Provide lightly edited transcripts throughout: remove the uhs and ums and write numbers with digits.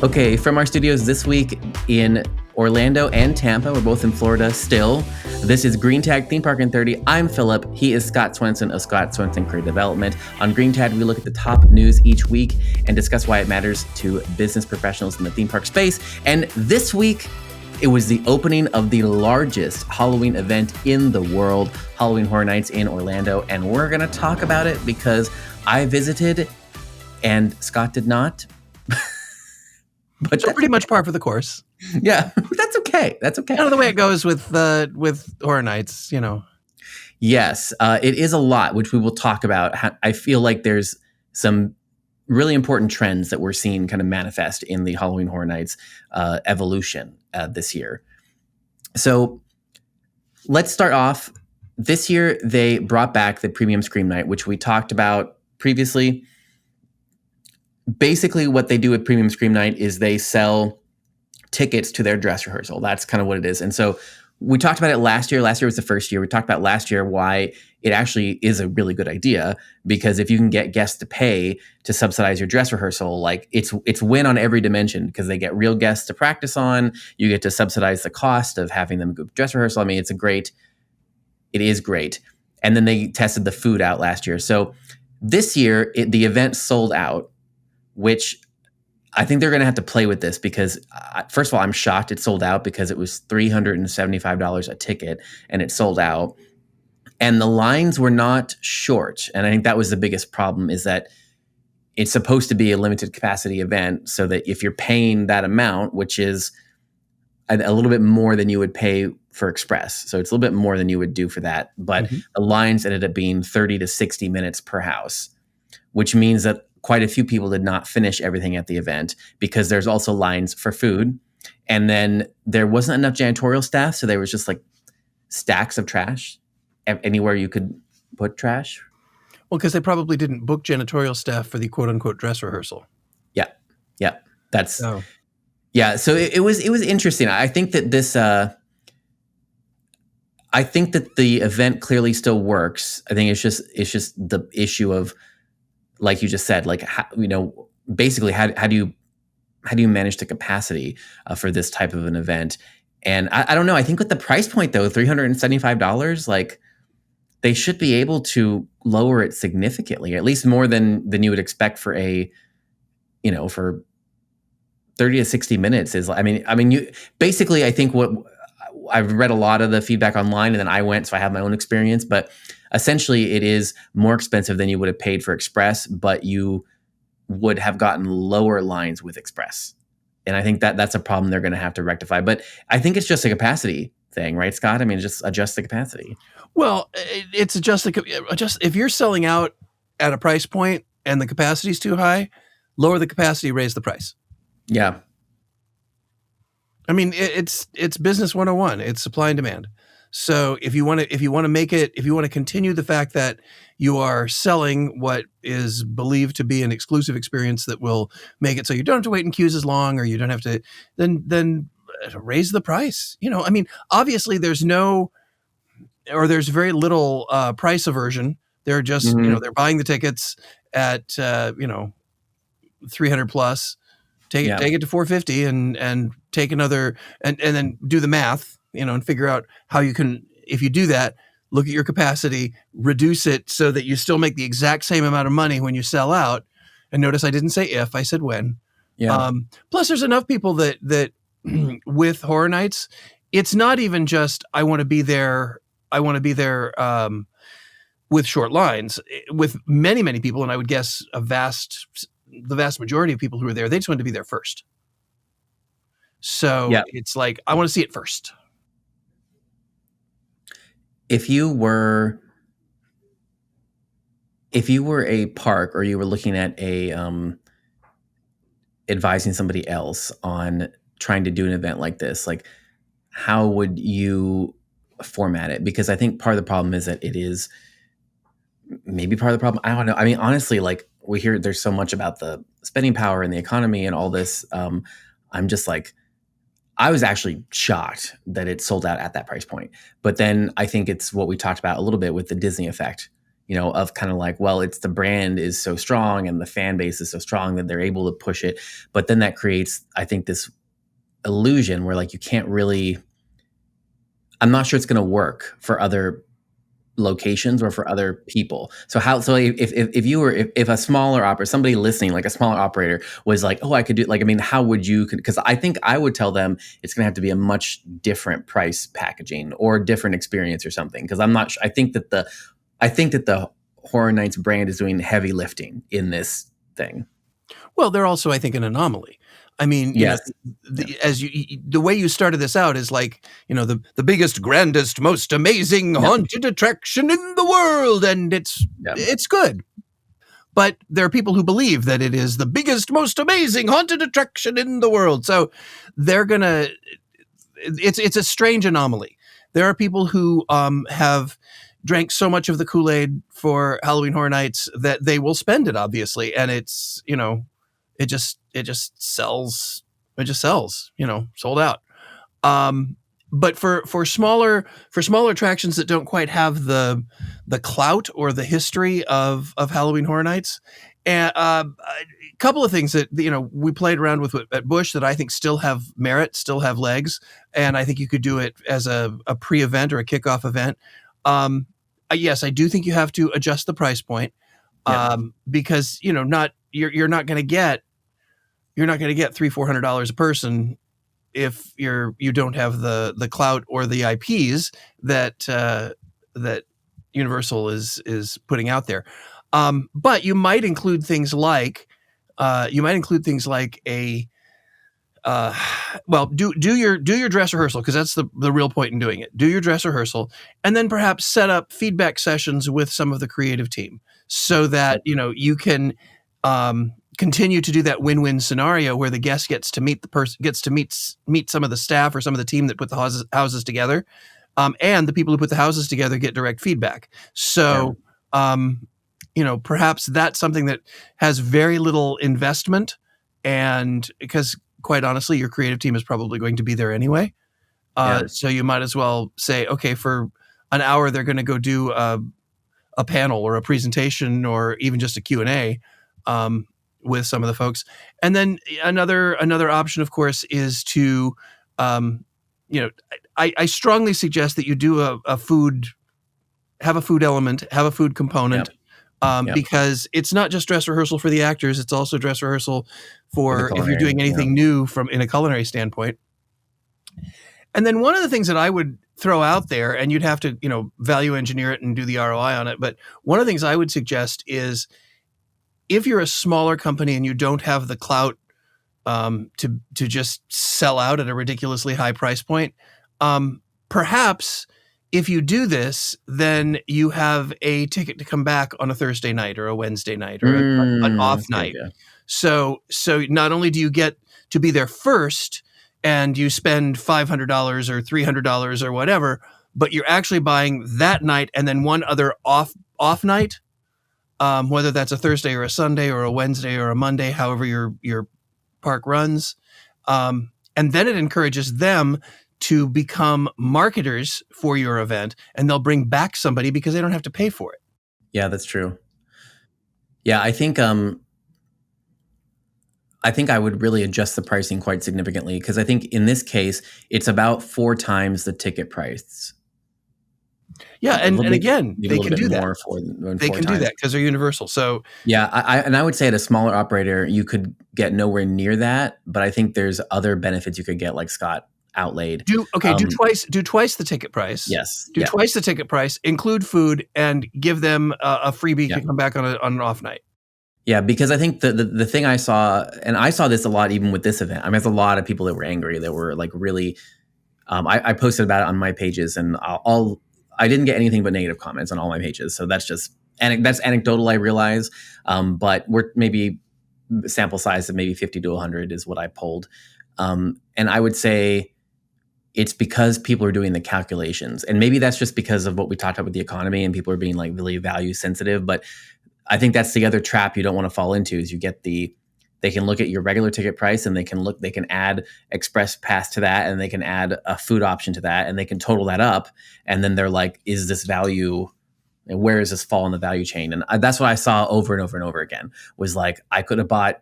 Okay, from our studios this week in Orlando and Tampa, we're both in Florida still. This is Green Tag Theme Park in 30. I'm Philip. He is Scott Swenson of Scott Swenson Creative Development. On Green Tag, we look at the top news each week and discuss why it matters to business professionals in the theme park space. And this week, it was the opening of the largest Halloween event in the world, Halloween Horror Nights in Orlando. And we're going to talk about it because I visited and Scott did not. But so pretty much par for the course. Yeah, that's okay. That's okay. Kind of the way it goes with Horror Nights, you know. Yes, it is a lot, which we will talk about. I feel like there's some really important trends that we're seeing kind of manifest in the Halloween Horror Nights evolution this year. So let's start off. This year, they brought back the Premium Scream Night, which we talked about previously. Basically, what they do with Premium Scream Night is they sell tickets to their dress rehearsal. That's kind of what it is. And so we talked about it last year. Last year was the first year. We talked about last year why it actually is a really good idea, because if you can get guests to pay to subsidize your dress rehearsal, like it's win on every dimension, because they get real guests to practice on. You get to subsidize the cost of having them go dress rehearsal. I mean, it is great. And then they tested the food out last year. So this year, the event sold out, which I think they're going to have to play with this because, first of all, I'm shocked it sold out, because it was $375 a ticket and it sold out. And the lines were not short. And I think that was the biggest problem, is that it's supposed to be a limited capacity event, so that if you're paying that amount, which is a little bit more than you would pay for Express. So it's a little bit more than you would do for that. But the lines ended up being 30 to 60 minutes per house, which means that quite a few people did not finish everything at the event, because there's also lines for food. And then there wasn't enough janitorial staff. So there was just like stacks of trash anywhere you could put trash. Well, because they probably didn't book janitorial staff for the quote unquote dress rehearsal. Yeah. Yeah. Yeah. So it was interesting. I think that I think that the event clearly still works. I think it's just the issue of, like you just said, like, how, basically how do you manage the capacity for this type of an event? And I don't know. I think with the price point though, $375, like they should be able to lower it significantly, at least more than you would expect for for 30 to 60 minutes is. I mean, you basically. I think what I've read a lot of the feedback online, and then I went, so I have my own experience, but essentially it is more expensive than you would have paid for Express, but you would have gotten lower lines with Express. And I think that's a problem they're going to have to rectify. But I think it's just a capacity thing, right, Scott? I mean, just adjust the capacity. Well, it's adjust if you're selling out at a price point and the capacity is too high, lower the capacity, raise the price. Yeah. I mean, it's business 101. It's supply and demand. So if you want to continue the fact that you are selling what is believed to be an exclusive experience that will make it so you don't have to wait in queues as long, or you don't have to, then raise the price. I mean, obviously there's very little price aversion. They're just, they're buying the tickets at, 300 plus, take it to 450 and take another, and then do the math, and figure out how you can, if you do that, look at your capacity, reduce it so that you still make the exact same amount of money when you sell out. And notice I didn't say if, I said when. Yeah. Plus there's enough people that with Horror Nights, it's not even just, I want to be there with short lines. With many, many people, and I would guess the vast majority of people who are there, they just want to be there first. So It's like, I want to see it first. If you were a park, or you were looking at advising somebody else on trying to do an event like this, like how would you format it? Because I think part of the problem is that it is maybe part of the problem. I don't know. I mean, honestly, like we hear there's so much about the spending power and the economy and all this. I'm just like, I was actually shocked that it sold out at that price point. But then I think it's what we talked about a little bit with the Disney effect. of kind of like, well, it's the brand is so strong and the fan base is so strong that they're able to push it. But then that creates, I think, this illusion where like you can't really, I'm not sure it's going to work for other locations or for other people. So if you were, if a smaller operator, somebody listening, like a smaller operator was like, oh, I could do, like, I mean, how would you, because I think I would tell them it's going to have to be a much different price packaging or different experience or something. Because I'm not I think that the Horror Nights brand is doing heavy lifting in this thing. Well, they're also, I think, an anomaly. I mean, Yes. The way you started this out is like, the biggest, grandest, most amazing haunted attraction in the world, and it's good. But there are people who believe that it is the biggest, most amazing haunted attraction in the world. So they're gonna. It's a strange anomaly. There are people who have drank so much of the Kool-Aid for Halloween Horror Nights that they will spend it, obviously, and it's it just sells. It just sells. Sold out. But for smaller attractions that don't quite have the clout or the history of Halloween Horror Nights, and a couple of things that we played around with at Busch that I think still have merit, still have legs, and I think you could do it as a pre-event or a kickoff event. Yes, I do think you have to adjust the price point, because you're not going to get $300-400 a person if you don't have the clout or the IPs that Universal is putting out there. But you might include things like a do your dress rehearsal, because that's the real point in doing it. Do your dress rehearsal, and then perhaps set up feedback sessions with some of the creative team, so that you can continue to do that win-win scenario where the guest gets to meet the person, gets to meet some of the staff or some of the team that put the houses together, and the people who put the houses together get direct feedback. So, perhaps that's something that has very little investment, and because quite honestly, your creative team is probably going to be there anyway. So you might as well say, okay, for an hour, they're going to go do a panel or a presentation or even just a Q&A with some of the folks. And then another option, of course, is to, I strongly suggest that you do have a food element, have a food component, because it's not just dress rehearsal for the actors, it's also dress rehearsal for if you're doing anything new in a culinary standpoint. And then one of the things that I would throw out there, and you'd have to, value engineer it and do the ROI on it, but one of the things I would suggest is, if you're a smaller company and you don't have the clout to just sell out at a ridiculously high price point, perhaps if you do this, then you have a ticket to come back on a Thursday night or a Wednesday night or an off night. Yeah. So not only do you get to be there first and you spend $500 or $300 or whatever, but you're actually buying that night and then one other off night, whether that's a Thursday or a Sunday or a Wednesday or a Monday, however your park runs. And then it encourages them to become marketers for your event, and they'll bring back somebody because they don't have to pay for it. Yeah, that's true. Yeah, I think I would really adjust the pricing quite significantly, because I think in this case, it's about 4 times the ticket price. Yeah, and again, they can do that. They can do that because they're Universal. So yeah, I would say at a smaller operator, you could get nowhere near that, but I think there's other benefits you could get, like Scott outlaid. Do twice the ticket price. Yes. Do twice the ticket price, include food, and give them a freebie to come back on an off night. Yeah, because I think the thing I saw, and I saw this a lot even with this event. I mean, there's a lot of people that were angry, that were like really. I posted about it on my pages, and I didn't get anything but negative comments on all my pages. So that's just that's anecdotal, I realize, but we're maybe sample size of maybe 50 to 100 is what I polled, and I would say it's because people are doing the calculations, and maybe that's just because of what we talked about with the economy, and people are being like really value sensitive. But I think that's the other trap you don't want to fall into, is you get they can look at your regular ticket price, and they can add express pass to that, and they can add a food option to that, and they can total that up. And then they're like, is this value And where does this fall in the value chain? And that's what I saw over and over and over again, was like, I could have bought,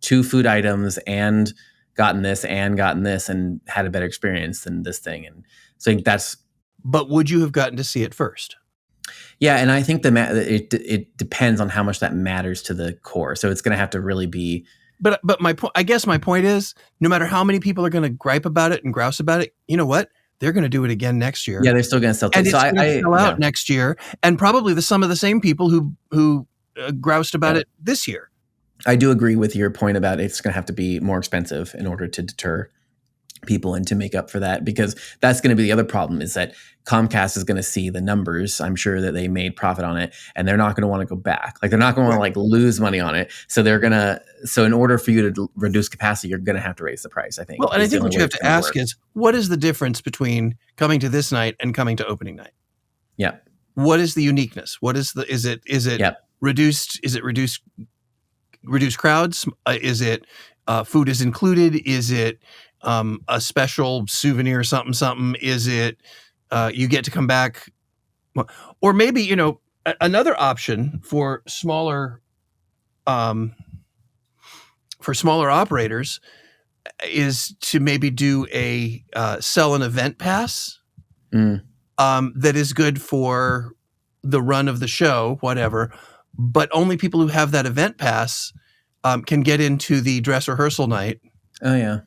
2 food items and gotten this and had a better experience than this thing. And so I think that's, But would you have gotten to see it first? yeah. And I think it depends on how much that matters to the core. So it's going to have to really be. But I guess my point is, no matter how many people are going to gripe about it and grouse about it, you know what? They're going to do it again next year. Yeah, they're still going to sell and things. it's So going to sell out next year, and probably some of the same people who groused about it this year. I do agree with your point about it's going to have to be more expensive in order to deter people and to make up for that, because that's going to be the other problem, is that Comcast is going to see the numbers. I'm sure that they made profit on it, and they're not going to want to go back. Like, they're not going to want to lose money on it. So in order for you to reduce capacity, you're going to have to raise the price, I think. Well, and I think what you have to ask is, what is the difference between coming to this night and coming to opening night? Yeah. What is the uniqueness? What is is it reduced? Is it reduced crowds? Is it food is included? Is it a special souvenir something? Is it you get to come back? Or maybe, another option for smaller operators is to maybe do a sell an event pass that is good for the run of the show, whatever, but only people who have that event pass can get into the dress rehearsal night. Oh, yeah.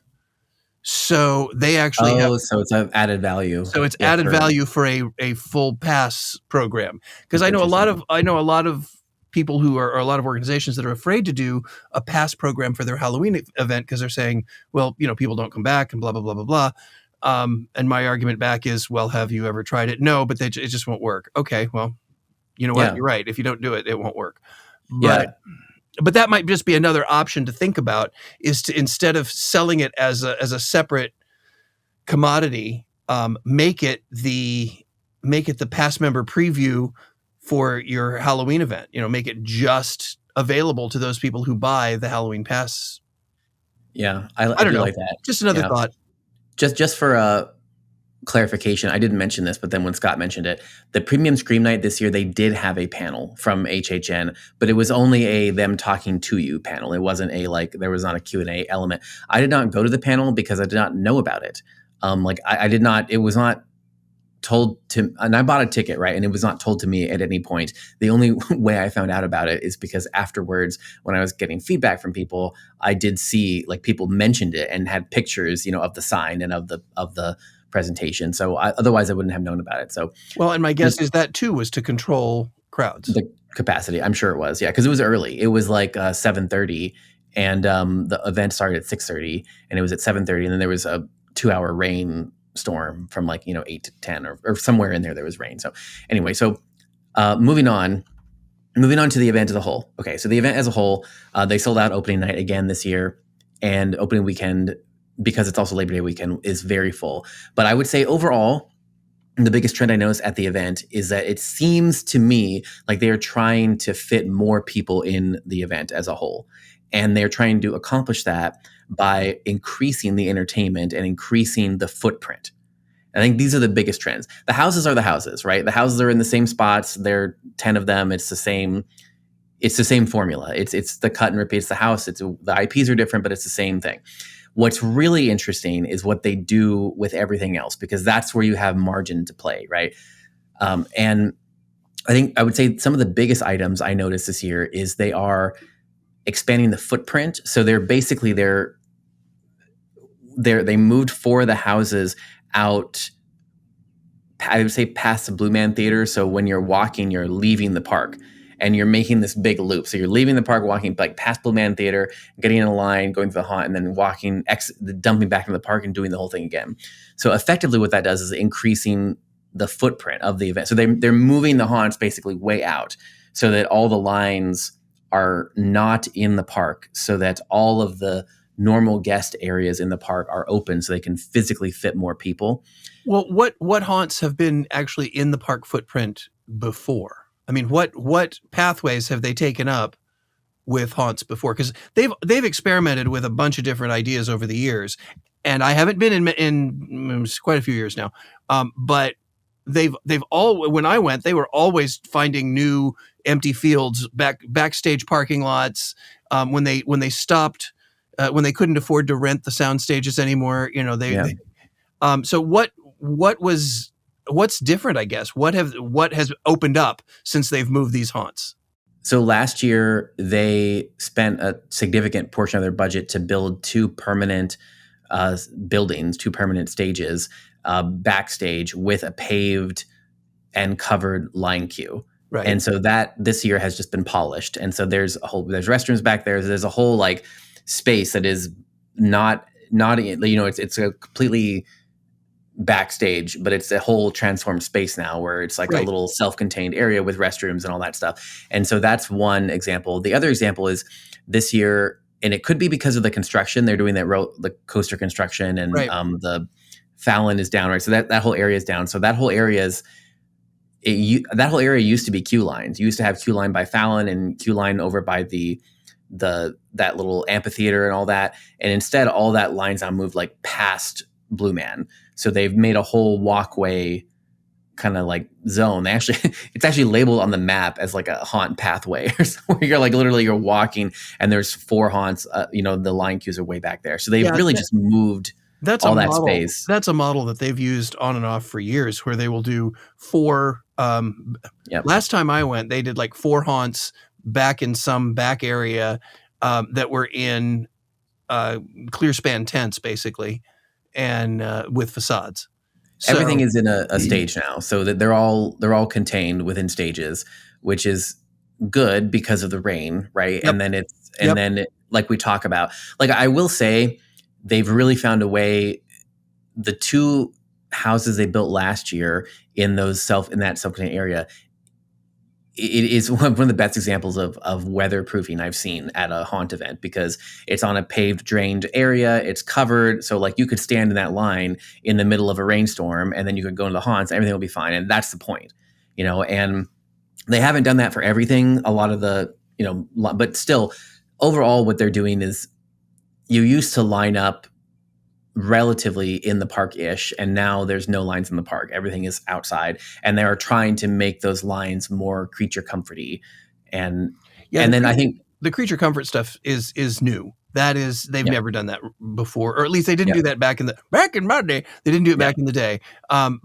So they actually so it's an added value. So it's added value for a full pass program. Because I know a lot of people who are, or a lot of organizations that are afraid to do a pass program for their Halloween event because they're saying, well, people don't come back and blah, blah, blah, blah, blah. And my argument back is, well, have you ever tried it? No, but it just won't work. Okay, well, you know what? Yeah. You're right. If you don't do it, it won't work. But that might just be another option to think about, is to, instead of selling it as a separate commodity, make it the pass member preview for your Halloween event. Make it just available to those people who buy the Halloween pass. Yeah, I don't know. Like that. Just another thought. Just for clarification, I didn't mention this, but then when Scott mentioned it, the premium Scream Night this year, they did have a panel from HHN, but it was only a them talking to you panel. It wasn't there was not a Q&A element. I did not go to the panel because I did not know about it. I did not, it was not told to, and I bought a ticket, right? And it was not told to me at any point. The only way I found out about it is because afterwards, when I was getting feedback from people, I did see people mentioned it and had pictures, of the sign and of the presentation. So otherwise I wouldn't have known about it. So, well, and my guess is that too was to control crowds. The capacity, I'm sure it was. Yeah. Cause it was early. It was 7:30 and the event started at 6:30 and it was at 7:30. And then there was a 2-hour rain storm from 8 to 10 or somewhere in there was rain. So anyway, moving on to the event as a whole. Okay. So the event as a whole, they sold out opening night again this year, and opening weekend, because it's also Labor Day weekend, is very full. But I would say overall, the biggest trend I noticed at the event is that it seems to me like they are trying to fit more people in the event as a whole. And they're trying to accomplish that by increasing the entertainment and increasing the footprint. I think these are the biggest trends. The houses are the houses, right? The houses are in the same spots. There are 10 of them. It's the same formula. It's the cut and repeat. It's the house. The IPs are different, but it's the same thing. What's really interesting is what they do with everything else, because that's where you have margin to play, right? And I would say some of the biggest items I noticed this year is they are expanding the footprint. So they moved 4 of the houses out, I would say, past the Blue Man Theater. So when you're walking, you're leaving the park and you're making this big loop. So you're leaving the park, walking past Blue Man Theater, getting in a line, going to the haunt, and then walking, dumping back into the park and doing the whole thing again. So effectively what that does is increasing the footprint of the event. So they're moving the haunts basically way out so that all the lines are not in the park, so that all of the normal guest areas in the park are open so they can physically fit more people. Well, what haunts have been actually in the park footprint before? I mean, what pathways have they taken up with haunts before? Because they've experimented with a bunch of different ideas over the years, and I haven't been in quite a few years now. But they've all, when I went, they were always finding new empty fields, backstage parking lots, when they stopped, when they couldn't afford to rent the sound stages anymore. Yeah. So what's different, I guess? What has opened up since they've moved these haunts? So last year they spent a significant portion of their budget to build two permanent buildings, two permanent stages, backstage with a paved and covered line queue. Right. And so that this year has just been polished. And so there's restrooms back there. There's a whole like space that is not it's a completely backstage, but it's a whole transformed space now where it's like Right. a little self-contained area with restrooms and all that stuff. And so that's one example. The other example is this year, and it could be because of the construction, they're doing the coaster construction, and Right. The Fallon is down, right? So that whole area is down. So that whole area used to be queue lines. You used to have queue line by Fallon and queue line over by that little amphitheater and all that. And instead, all that lines now moved like past Blue Man. So they've made a whole walkway kind of like zone. It's actually labeled on the map as like a haunt pathway or something, where you're walking and there's 4 haunts. The line queues are way back there. So they've really just moved all that space. That's a model that they've used on and off for years, where they will do 4. Yep. Last time I went, they did like 4 haunts back in some back area that were in clear span tents, basically, and with facades. So, everything is in a stage now, so that they're all contained within stages, which is good because of the rain, right? Yep. And then like we talk about, like I will say, they've really found a way. The 2 houses they built last year in that self-contained area, it is one of the best examples of weatherproofing I've seen at a haunt event, because it's on a paved, drained area. It's covered. So like you could stand in that line in the middle of a rainstorm, and then you could go into the haunts. Everything will be fine. And that's the point, and they haven't done that for everything. A lot of but still overall what they're doing is, you used to line up relatively in the park-ish, and now there's no lines in the park. Everything is outside, and they are trying to make those lines more creature comforty. And then I think the creature comfort stuff is new. That is, they've never done that before, or at least they didn't do that back in my day. They didn't do it back in the day.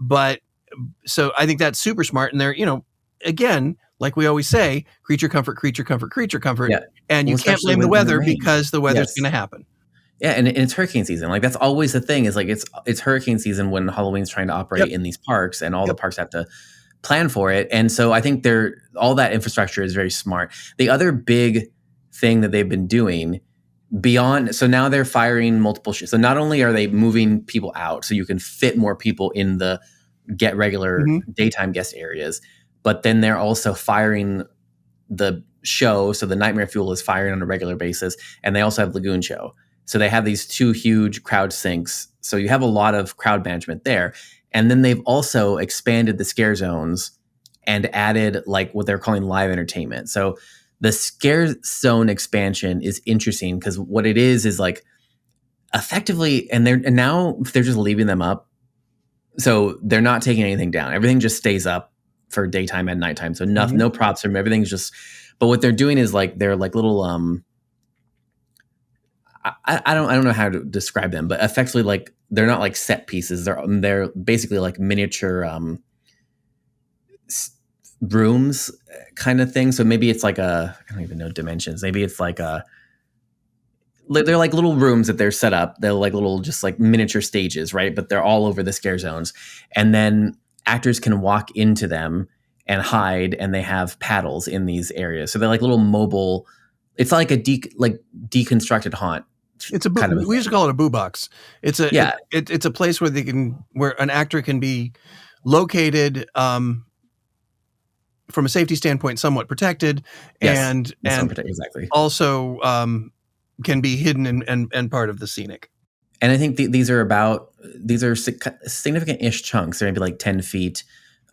But so I think that's super smart. And they're, again, like we always say, creature comfort. Yeah. And you can't blame the weather, because the weather's going to happen. Yeah, and it's hurricane season. Like that's always the thing, is like it's hurricane season when Halloween's trying to operate in these parks, and all the parks have to plan for it. And so I think all that infrastructure is very smart. The other big thing that they've been doing so now they're firing multiple shifts. So not only are they moving people out so you can fit more people in the get regular daytime guest areas, but then they're also firing the show. So the Nightmare Fuel is firing on a regular basis, and they also have Lagoon Show. So they have these 2 huge crowd sinks. So you have a lot of crowd management there. And then they've also expanded the scare zones and added like what they're calling live entertainment. So the scare zone expansion is interesting, because what it is like effectively, and now they're just leaving them up. So they're not taking anything down. Everything just stays up for daytime and nighttime. So no props from everything's just, but what they're doing is like, they're like little, I don't know how to describe them, but effectively, like they're not like set pieces. They're basically like miniature rooms kind of thing. So maybe it's like I don't even know dimensions. Maybe it's like they're like little rooms that they're set up. They're like little, just like miniature stages, right? But they're all over the scare zones, and then actors can walk into them and hide, and they have paddles in these areas. So they're like little mobile. It's like a deconstructed haunt. It's we used to call it a boo box. It's a place where an actor can be located, from a safety standpoint, somewhat protected, and exactly. Also can be hidden and part of the scenic. And I think these are significant-ish chunks. They're maybe like 10 feet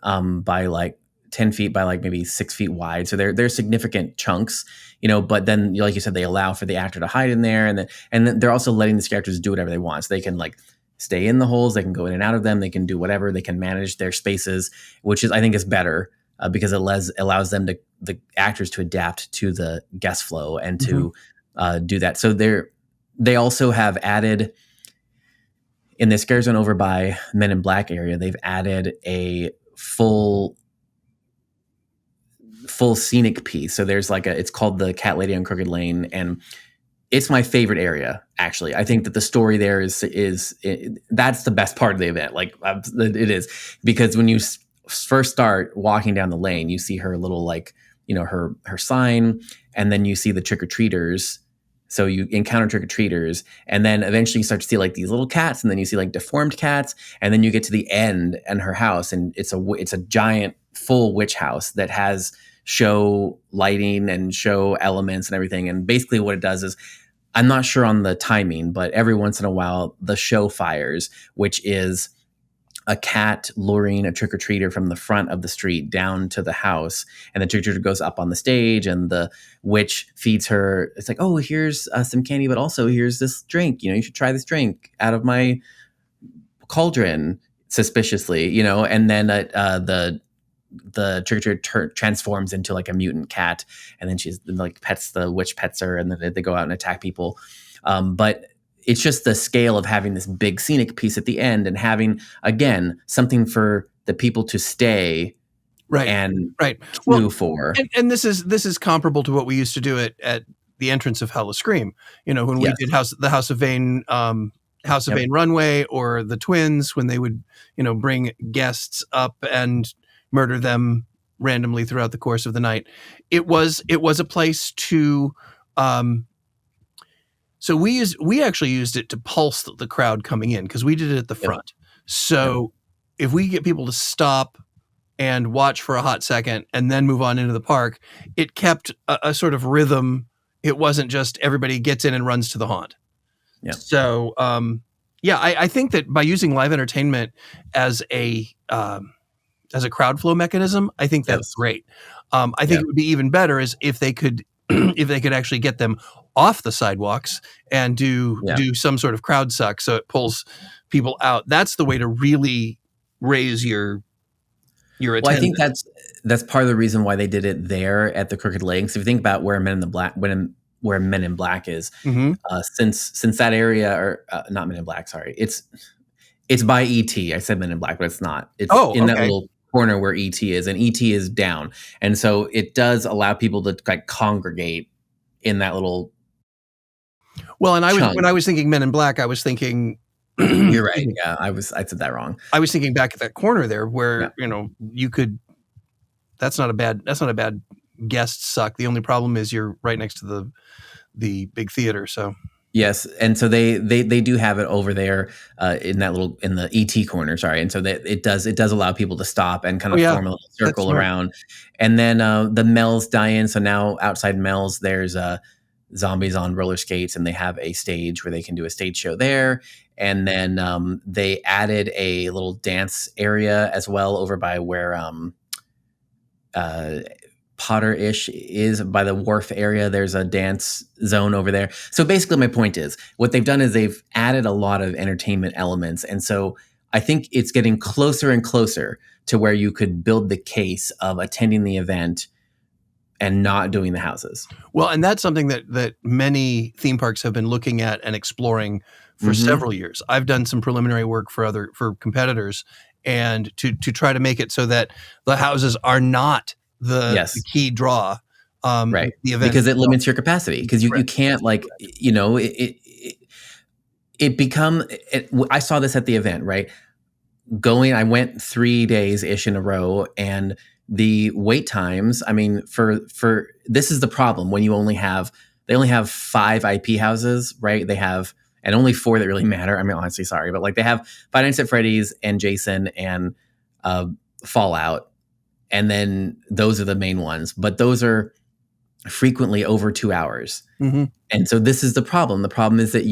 by like 10 feet by like maybe 6 feet wide. So they're significant chunks, but then like you said, they allow for the actor to hide in there. And then they're also letting these characters do whatever they want. So they can like stay in the holes. They can go in and out of them. They can do whatever. They can manage their spaces, which is, I think, is better because it allows them to, the actors, to adapt to the guest flow and to do that. So they also have added, in the scare zone over by Men in Black area, they've added a full scenic piece. So there's like it's called the Cat Lady on Crooked Lane, and it's my favorite area, actually. I think that the story there is that's the best part of the event. Like it is, because when you first start walking down the lane, you see her little, like, you know, her sign, and then you see the trick-or-treaters. So you encounter trick-or-treaters, and then eventually you start to see like these little cats, and then you see like deformed cats, and then you get to the end and her house, and it's a giant full witch house that has show lighting and show elements and everything. And basically what it does is, I'm not sure on the timing, but every once in a while the show fires, which is a cat luring a trick-or-treater from the front of the street down to the house, and the trick-or-treater goes up on the stage, and the witch feeds her. It's like, oh, here's some candy, but also here's this drink. You know, you should try this drink out of my cauldron, suspiciously, you know. And then the trick-or-treater transforms into like a mutant cat, and then she's like the witch pets her, and then they go out and attack people. But it's just the scale of having this big scenic piece at the end, and having, again, something for the people to stay and queue for. And this is comparable to what we used to do at the entrance of Howl-O-Scream. You know, when we did the House of Vane runway, or the Twins, when they would, you know, bring guests up and murder them randomly throughout the course of the night. It was a place to. So we actually used it to pulse the crowd coming in, because we did it at the front. So if we get people to stop and watch for a hot second and then move on into the park, it kept a sort of rhythm. It wasn't just everybody gets in and runs to the haunt. Yeah. So I think that by using live entertainment as a crowd flow mechanism, I think that's great. I think it would be even better is if they could actually get them off the sidewalks and do some sort of crowd suck, so it pulls people out. That's the way to really raise your attendance. Well, I think that's part of the reason why they did it there at the Crooked Lane. So if you think about where Men in Black is, since that area, or not Men in Black, sorry, it's by ET. I said Men in Black, but it's not. It's in that little corner where ET is, and ET is down, and so it does allow people to like congregate in that little. Well, and when I was thinking Men in Black, I was thinking. You're right. Yeah, I said that wrong. I was thinking back at that corner there where you know you could. That's not a bad guest suck. The only problem is you're right next to the big theater. So. Yes, and so they do have it over there in the ET corner. Sorry, and so that it does allow people to stop and kind of form a little circle around, and then the Mel's die-in. So now outside Mel's, there's zombies on roller skates, and they have a stage where they can do a stage show there. And then they added a little dance area as well over by where Potter-ish is, by the wharf area. There's a dance zone over there. So basically my point is, what they've done is they've added a lot of entertainment elements. And so I think it's getting closer and closer to where you could build the case of attending the event and not doing the houses. Well, and that's something that many theme parks have been looking at and exploring for several years. I've done some preliminary work for competitors, and to try to make it so that the houses are not the key draw, right? The event, because it limits your capacity. Because you can't, like, you know, I saw this at the event, right? I went 3 days ish in a row, and the wait times. I mean, for this is the problem when they only have 5 IP houses, right? They have, and only 4 that really matter. I mean, honestly, sorry, but like they have Five Nights at Freddy's and Jason and Fallout. And then those are the main ones, but those are frequently over 2 hours. And so this is the problem. The problem is that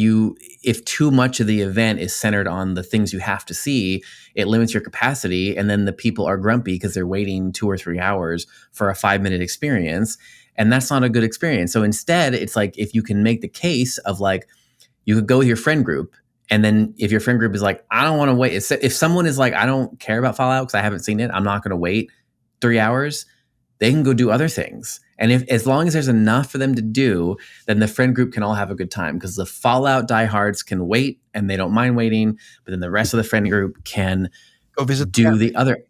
if too much of the event is centered on the things you have to see, it limits your capacity. And then the people are grumpy because they're waiting 2 or 3 hours for a 5-minute experience. And that's not a good experience. So instead, it's like, if you can make the case of like, you could go with your friend group And then if your friend group is like, I don't want to wait. If someone is like, I don't care about Fallout because I haven't seen it, I'm not going to wait 3 hours. They can go do other things. And if as long as there's enough for them to do, then the friend group can all have a good time because the Fallout diehards can wait and they don't mind waiting. But then the rest of the friend group can Go visit do the other.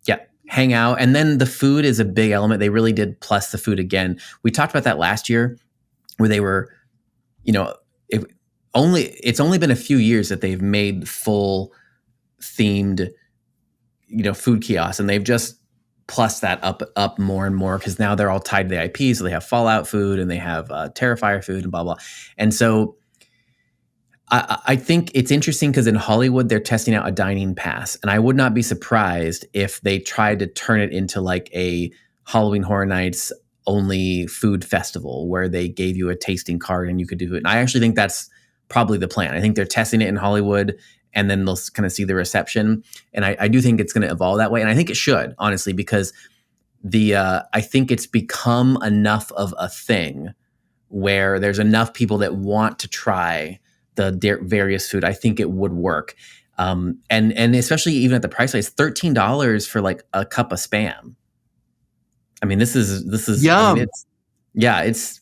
Yeah, hang out. And then the food is a big element. They really did plus the food again. We talked about that last year where they were, you know, it's only been a few years that they've made full themed, food kiosks, and they've just plus that up more and more because now they're all tied to the IP. So they have Fallout food and they have Terrifier food and blah blah. And so I think it's interesting because in Hollywood they're testing out a dining pass, and I would not be surprised if they tried to turn it into like a Halloween Horror Nights only food festival where they gave you a tasting card and you could do it. And I actually think that's probably the plan. I think they're testing it in Hollywood and then they'll kind of see the reception. And I do think it's going to evolve that way. And I think it should, honestly, because I think it's become enough of a thing where there's enough people that want to try the various food. I think it would work. And especially even at the price range, $13 for like a cup of Spam. I mean, this is Yum. I mean, it's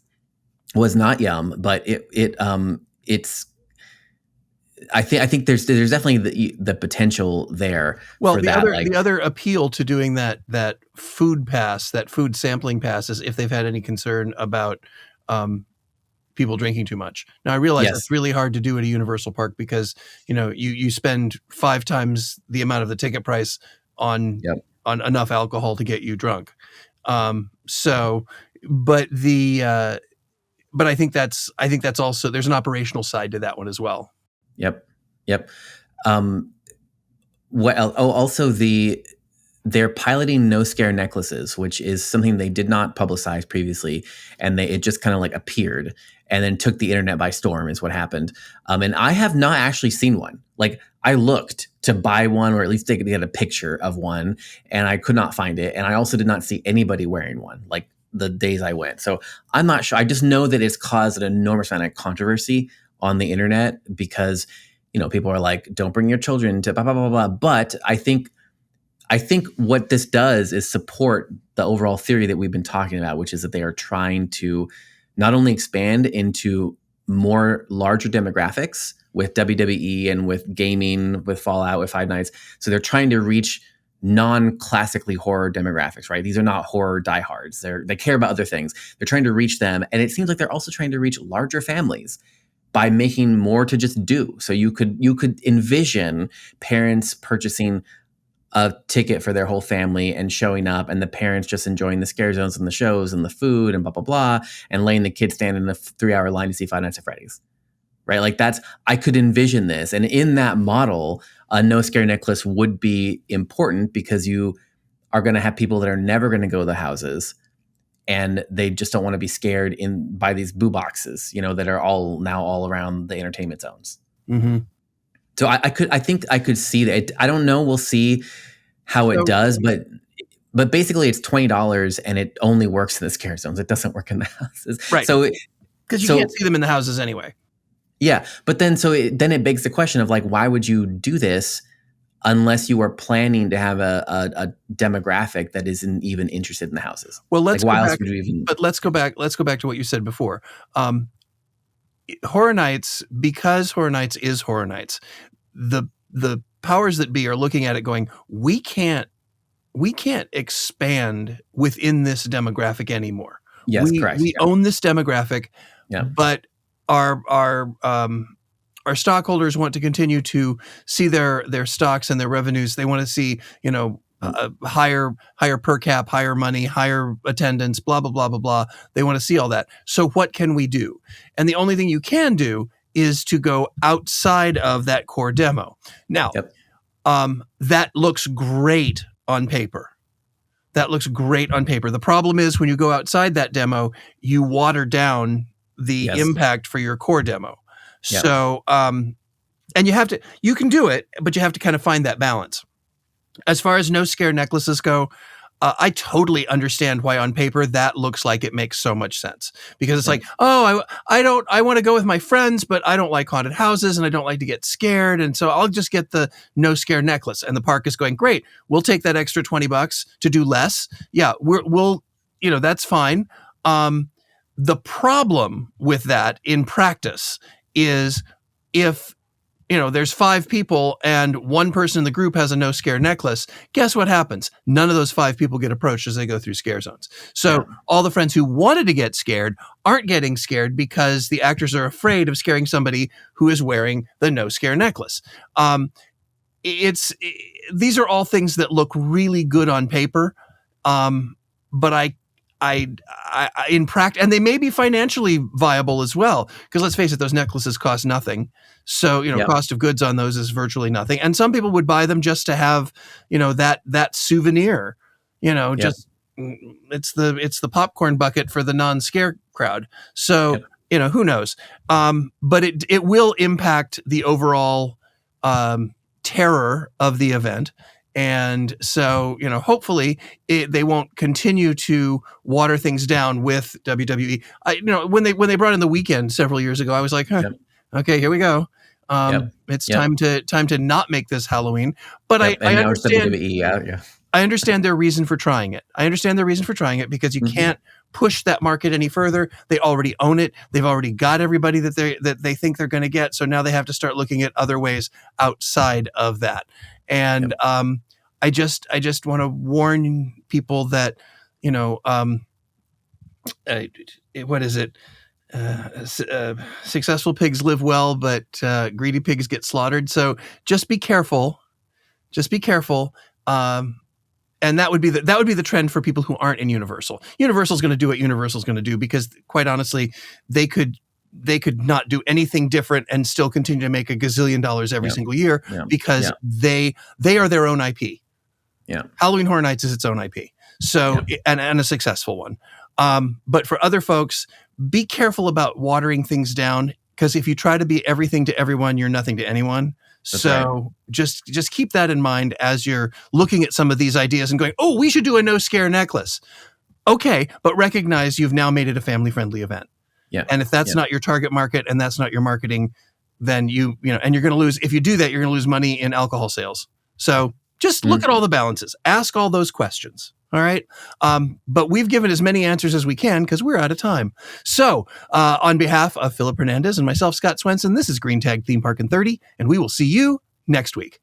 was not yum, but it's I think there's definitely the potential there. Well, for the other appeal to doing that food pass, that food sampling pass, is if they've had any concern about people drinking too much. Now I realize it's really hard to do at a Universal Park because you spend 5 times the amount of the ticket price on enough alcohol to get you drunk. But I think that's also, there's an operational side to that one as well. Yep. What else? Oh, also they're piloting no scare necklaces, which is something they did not publicize previously, and it just kind of like appeared and then took the internet by storm is what happened. And I have not actually seen one. Like I looked to buy one or at least to get a picture of one, and I could not find it. And I also did not see anybody wearing one like the days I went. So I'm not sure. I just know that it's caused an enormous amount of controversy on the internet because people are like, don't bring your children to blah blah blah blah. But I think what this does is support the overall theory that we've been talking about, which is that they are trying to not only expand into more larger demographics with WWE and with gaming, with Fallout, with Five Nights. So they're trying to reach non-classically horror demographics, right? These are not horror diehards. They care about other things. They're trying to reach them. And it seems like they're also trying to reach larger families by making more to just do. So you could envision parents purchasing a ticket for their whole family and showing up, and the parents just enjoying the scare zones and the shows and the food and blah, blah, blah, and letting the kids stand in a 3-hour line to see Five Nights at Freddy's, right? Like I could envision this. And in that model, a no scare necklace would be important because you are going to have people that are never going to go to the houses, and they just don't want to be scared by these boo boxes, that are all around the entertainment zones. Mm-hmm. So I think I could see that. I don't know. We'll see how it does, but basically it's $20 and it only works in the scare zones. It doesn't work in the houses, right? So because you can't see them in the houses anyway. Yeah, but then then it begs the question of like, why would you do this unless you are planning to have a demographic that isn't even interested in the houses? Well, let's go back. But let's go back to what you said before. Horror Nights, because Horror Nights is Horror Nights, the powers that be are looking at it going, we can't expand within this demographic anymore. Yes, correct. We own this demographic, but our stockholders want to continue to see their stocks and their revenues. They want to see, higher per cap, higher money, higher attendance, blah, blah, blah, blah, blah. They want to see all that. So what can we do? And the only thing you can do is to go outside of that core demo. Now, that looks great on paper. The problem is when you go outside that demo, you water down the impact for your core demo. Yep. So, and you can do it, but you have to kind of find that balance. As far as no scare necklaces go, I totally understand why on paper that looks like it makes so much sense, because it's like, oh, I want to go with my friends, but I don't like haunted houses and I don't like to get scared. And so I'll just get the no scare necklace. And the park is going, great. We'll take that extra $20 to do less. Yeah, we'll, that's fine. The problem with that in practice is if there's 5 people and one person in the group has a no scare necklace, guess what happens? None of those 5 people get approached as they go through scare zones. So all the friends who wanted to get scared aren't getting scared because the actors are afraid of scaring somebody who is wearing the no scare necklace. These are all things that look really good on paper. But I in practice, and they may be financially viable as well, because let's face it, those necklaces cost nothing. So, cost of goods on those is virtually nothing. And some people would buy them just to have, that souvenir, just it's the popcorn bucket for the non-scare crowd. So, who knows? But it will impact the overall terror of the event. And so, hopefully they won't continue to water things down with WWE. When they brought in The Weeknd several years ago, I was like, okay, here we go. It's time to not make this Halloween. But I understand WWE, I understand their reason for trying it. Because you can't push that market any further. They already own it. They've already got everybody that they think they're going to get. So now they have to start looking at other ways outside of that. And I just want to warn people that, what is it? Successful pigs live well, but greedy pigs get slaughtered. So just be careful. And that would be the trend for people who aren't in Universal. Universal's going to do what Universal's going to do, because quite honestly, they could not do anything different and still continue to make $1 gazillion every single year, because they are their own IP. Yeah. Halloween Horror Nights is its own IP. So, and a successful one. But for other folks, be careful about watering things down, because if you try to be everything to everyone, you're nothing to anyone. That's so right. Just keep that in mind as you're looking at some of these ideas and going, oh, we should do a no scare necklace. Okay, but recognize you've now made it a family-friendly event. Yeah. And if that's not your target market and that's not your marketing, then and you're going to lose. If you do that, you're going to lose money in alcohol sales. So just look at all the balances. Ask all those questions. All right. But we've given as many answers as we can because we're out of time. So on behalf of Philip Hernandez and myself, Scott Swenson, this is Green Tag Theme Park in 30, and we will see you next week.